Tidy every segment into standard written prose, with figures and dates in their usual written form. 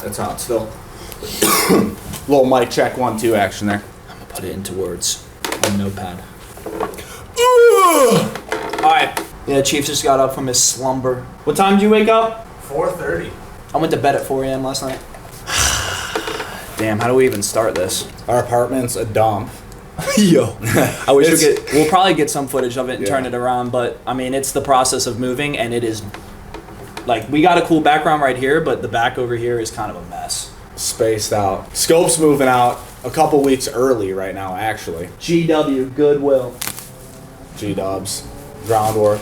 That's hot still. Little mic check 1, 2 action there. I'm gonna put it into words on notepad. Alright. Yeah, Chiefs just got up from his slumber. What time did you wake up? 4:30. I went to bed at 4 a.m. last night. Damn, how do we even start this? Our apartment's a dump. Yo. I wish we'll probably get some footage of it and turn it around, but I mean, it's the process of moving, and it is, like, we got a cool background right here, but the back over here is kind of a mess. Spaced out. Scope's moving out a couple weeks early right now, actually. GW, Goodwill. G-dubs. Groundwork.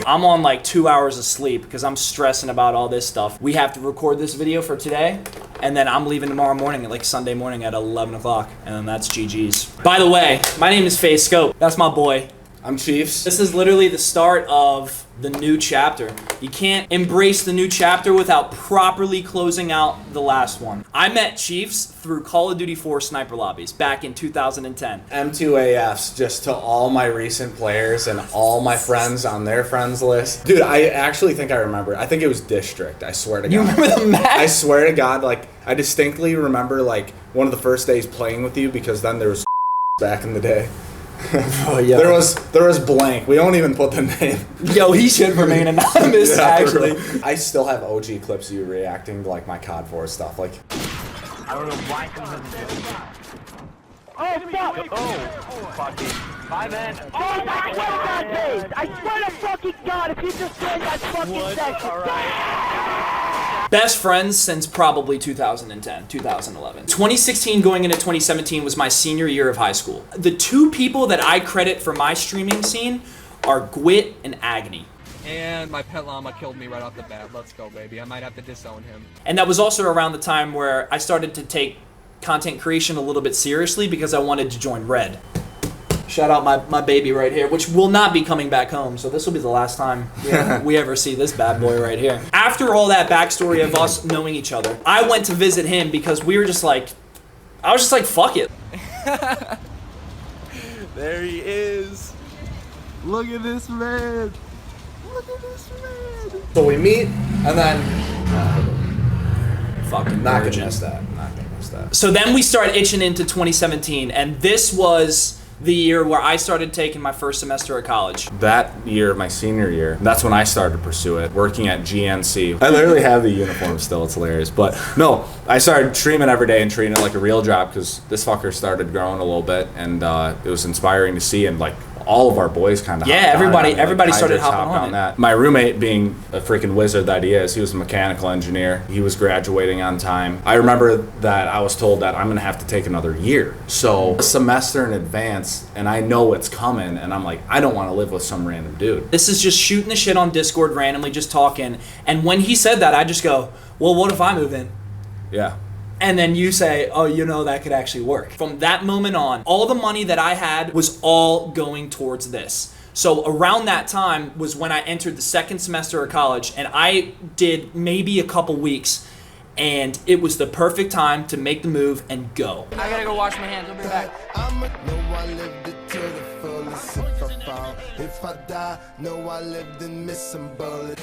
I'm on like 2 hours of sleep because I'm stressing about all this stuff. We have to record this video for today, and then I'm leaving tomorrow morning at like Sunday morning at 11 o'clock, and then that's GG's. By the way, my name is FaZe Scope. That's my boy. I'm CHIEFZ. This is literally the start of the new chapter. You can't embrace the new chapter without properly closing out the last one. I met CHIEFZ through Call of Duty 4 sniper lobbies back in 2010. M2AFs just to all my recent players and all my friends on their friends list. Dude, I actually think I remember. I think it was District. I swear to God. You remember the map? I swear to God, like, I distinctly remember, like, one of the first days playing with you because then there was back in the day. Oh, yeah. There was blank. We don't even put the name. Yo, he should remain anonymous, actually. I still have OG clips of you reacting to like my COD 4 stuff. Like, I don't know why it comes in the Oh, fuck! Oh, fucking. My man. Oh, my God, I swear to fucking God, if you just played that fucking section. Alright. Best friends since probably 2010, 2011. 2016 going into 2017 was my senior year of high school. The two people that I credit for my streaming scene are Gwit and Agony. And my pet llama killed me right off the bat. Let's go, baby. I might have to disown him. And that was also around the time where I started to take content creation a little bit seriously because I wanted to join Red. Shout out my baby right here, which will not be coming back home, so this will be the last time we ever see this bad boy right here. After all that backstory of us knowing each other, I went to visit him because we were just like, I was just like, fuck it. There he is. Look at this man. Look at this man. so we meet, and then Fucking not virgin. gonna miss that. Not gonna miss that. So then we started itching into 2017, and this was the year where I started taking my first semester at college. That year, my senior year, that's when I started to pursue it, working at GNC. I literally have the uniform still, it's hilarious. But no, I started streaming every day and treating it like a real job because this fucker started growing a little bit, and it was inspiring to see, and like all of our boys kind of everybody started hopping on it. That. My roommate, being a freaking wizard that he is, he was a mechanical engineer. He was graduating on time. I remember that I was told that I'm gonna have to take another year. So a semester in advance, and I know it's coming, and I'm like, I don't want to live with some random dude. This is just shooting the shit on Discord randomly, just talking. And when he said that, I just go, well, what if I move in? Yeah. And then you say, oh, you know, that could actually work. From that moment on, all the money that I had was all going towards this. So around that time was when I entered the second semester of college, and I did maybe a couple weeks, and it was the perfect time to make the move and go. I gotta go wash my hands. I'll be back. I'ma know I lived it to the fullest. If I fall, if I die, know I lived and missed some bullets.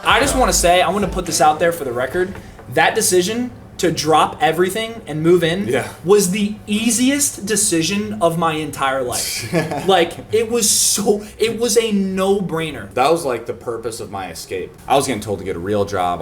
I just want to say, I want to put this out there for the record. That decision to drop everything and move in was the easiest decision of my entire life. Like, it was a no-brainer. That was like the purpose of my escape. I was getting told to get a real job.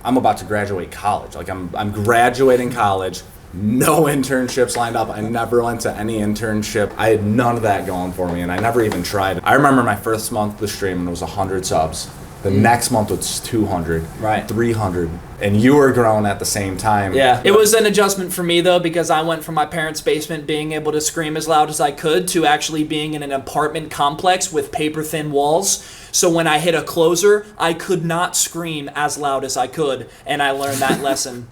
I'm about to graduate college. Like, I'm graduating college. No internships lined up. I never went to any internship. I had none of that going for me, and I never even tried. I remember my first month of the stream, and it was 100 subs. The next month was 200, right, 300, and you were growing at the same time. Yeah, it was an adjustment for me though, because I went from my parents' basement being able to scream as loud as I could to actually being in an apartment complex with paper thin walls. So when I hit a closer, I could not scream as loud as I could, and I learned that lesson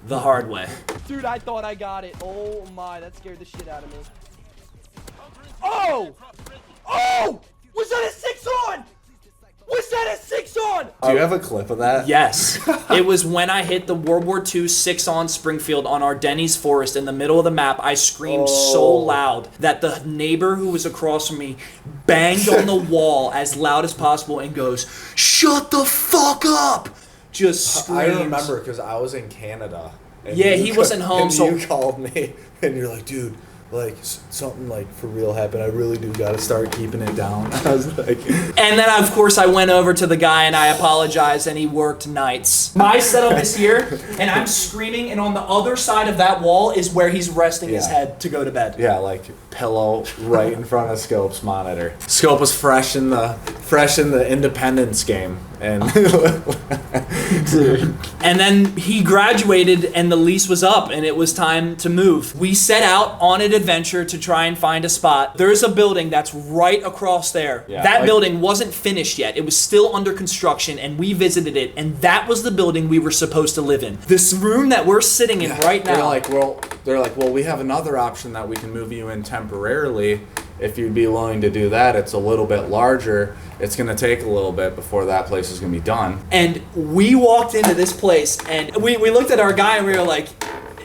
the hard way. Dude, I thought I got it. Oh my, that scared the shit out of me. Oh! Oh! Was that a 6-on? Was that a 6-on? Do you have a clip of that? Yes. It was when I hit the World War II 6-on Springfield on our Denny's Forest in the middle of the map. I screamed so loud that the neighbor who was across from me banged on the wall as loud as possible and goes, "Shut the fuck up!" Just screams. I remember because I was in Canada. And Yeah, he wasn't home, and so- you called me and you're like, dude, like something like for real happened. I really do got to start keeping it down. I was like, And then, of course, I went over to the guy and I apologized, and he worked nights. My setup is here, and I'm screaming, and on the other side of that wall is where he's resting his Yeah. head to go to bed. yeah, like pillow right in front of Scope's monitor. Scope was fresh in the Independence game, and And then he graduated, and the lease was up, and it was time to move. We set out on an adventure to try and find a spot. There's a building that's right across there. Yeah, that like- building wasn't finished yet. It was still under construction, and we visited it, and that was the building we were supposed to live in. This room that we're sitting in right now. they're like, well, we have another option that we can move you in temporarily. If you'd be willing to do that, it's a little bit larger. It's gonna take a little bit before that place is gonna be done. And we walked into this place, and we looked at our guy, and we were like,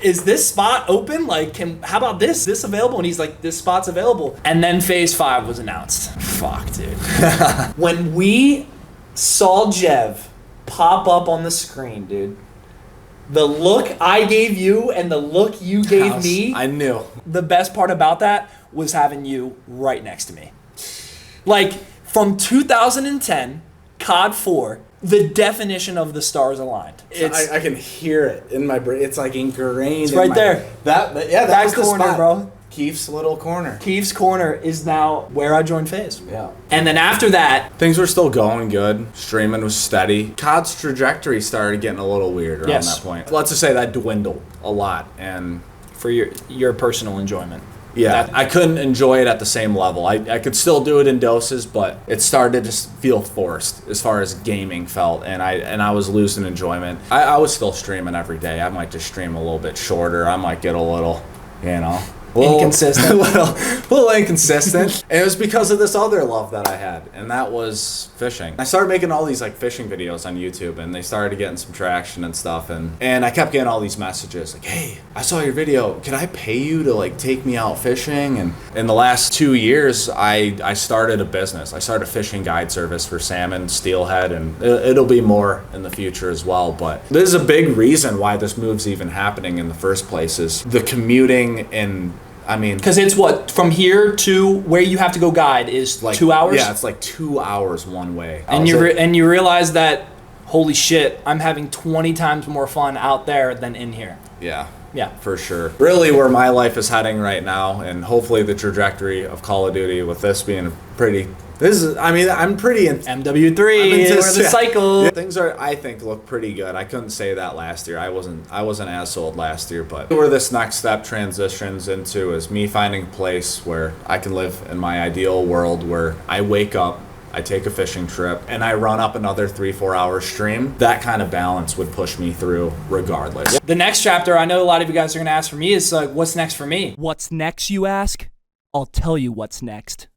is this spot open? Like, how about this? Is this available? And he's like, this spot's available. And then Phase 5 was announced. Fuck, dude. When we saw Jev pop up on the screen, dude, the look I gave you and the look you gave me, I knew. the best part about that was having you right next to me. Like, from 2010, COD 4, the definition of the stars aligned. It's I can hear it in my brain. It's like ingrained. It's right in there. That That was the corner, spot. bro. Keith's little corner. Keith's Corner is now where I joined FaZe. Yeah. And then after that, Things were still going good. Streaming was steady. COD's trajectory started getting a little weird around Yes. that point. Let's just say that dwindled a lot, and for your personal enjoyment. yeah, I couldn't enjoy it at the same level. I could still do it in doses, but it started to just feel forced as far as gaming felt, and I was losing enjoyment. I was still streaming every day. I might just stream a little bit shorter. I might get a little, Inconsistent. little inconsistent. And it was because of this other love that I had, and that was fishing. I started making all these like fishing videos on YouTube, and they started getting some traction and stuff, and I kept getting all these messages like, hey, I saw your video, can I pay you to like take me out fishing? And in the last 2 years, I started a business. I started a fishing guide service for salmon, steelhead, and it'll be more in the future as well. But this is a big reason why this move's even happening in the first place, is the commuting. And I mean, Because it's what, from here to where you have to go guide is like 2 hours? Yeah, it's like 2 hours one way. And you realize that, holy shit, I'm having 20 times more fun out there than in here. Yeah. Yeah. For sure. Really where my life is heading right now, and hopefully the trajectory of Call of Duty with this being I'm pretty in MW3, I'm into- we're the yeah. cycle. Yeah, things I think look pretty good. I couldn't say that last year. I wasn't as sold last year, but where this next step transitions into is me finding a place where I can live in my ideal world, where I wake up, I take a fishing trip, and I run up another 3-4 hour stream. That kind of balance would push me through regardless. The next chapter, I know a lot of you guys are going to ask for me, is like, what's next for me? What's next, you ask? I'll tell you what's next.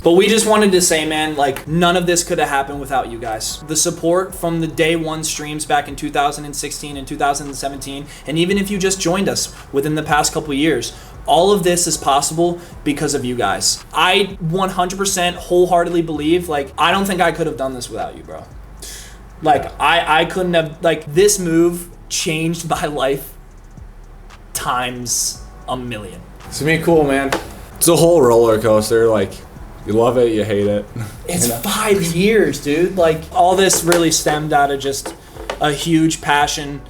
But we just wanted to say, man, like, none of this could have happened without you guys. The support from the day one streams back in 2016 and 2017, and even if you just joined us within the past couple years, all of this is possible because of you guys. I 100% wholeheartedly believe, like, I don't think I could have done this without you, bro. Like, I couldn't have, like, this move changed my life times a million. It's gonna be cool, man. It's a whole roller coaster. Like, you love it, you hate it. It's 5 years, dude. Like, all this really stemmed out of just a huge passion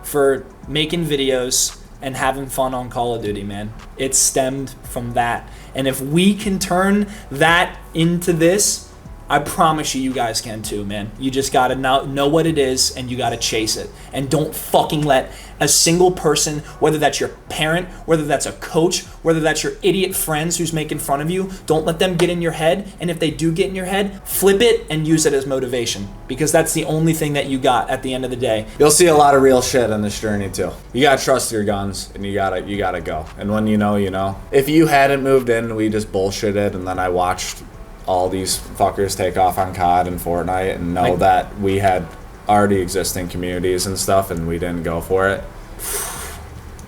for making videos and having fun on Call of Duty, man. It stemmed from that. And if we can turn that into this, I promise you guys can too, man. You just gotta know what it is, and you gotta chase it. And don't fucking let a single person, whether that's your parent, whether that's a coach, whether that's your idiot friends who's making fun of you, don't let them get in your head. And if they do get in your head, flip it and use it as motivation, because that's the only thing that you got at the end of the day. You'll see a lot of real shit on this journey too. You gotta trust your guns, and you gotta go. And when you know, you know. If you hadn't moved in, we just bullshitted, and then I watched all these fuckers take off on COD and Fortnite, and know that we had already existing communities and stuff, and we didn't go for it.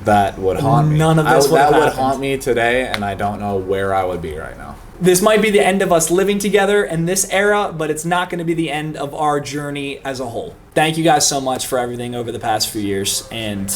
That would haunt me. None of this would have That would happened. haunt me today, and I don't know where I would be right now. This might be the end of us living together in this era, but it's not going to be the end of our journey as a whole. Thank you guys so much for everything over the past few years, and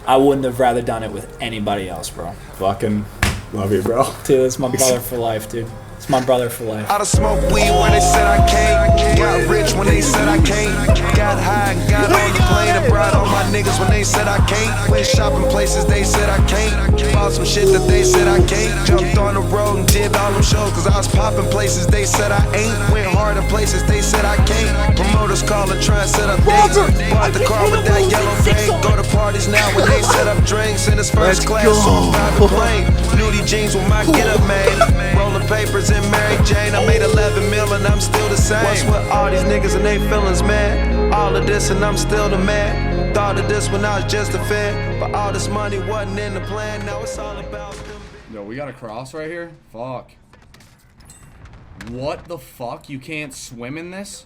I wouldn't have rather done it with anybody else, bro. Fucking love you, bro. Dude, it's my brother for life, dude. It's my brother for life. I done smoked weed when they said I can't. Got rich when they said I can't. Got high, got on the plane and brought all my niggas when they said I can't. Went shopping places they said I can't. Bought some shit that they said I can't. Jumped on the road and did all them shows cause I was popping places they said I ain't. Went hard in places they said I can't. Promoters call it try and set up dates. Bought the car with that yellow paint. Go to parties now when they set up drinks. In this first class on private plane. Nudie jeans with my get up man. Rolling papers in Mary Jane. I made 11 mil and I'm still the same. What's with all these niggas and they feelings, man? All of this and I'm still the man. Thought of this when I was just a fan, but all this money wasn't in the plan. Now it's all about them. Yo, we got a cross right here? Fuck. What the fuck? You can't swim in this?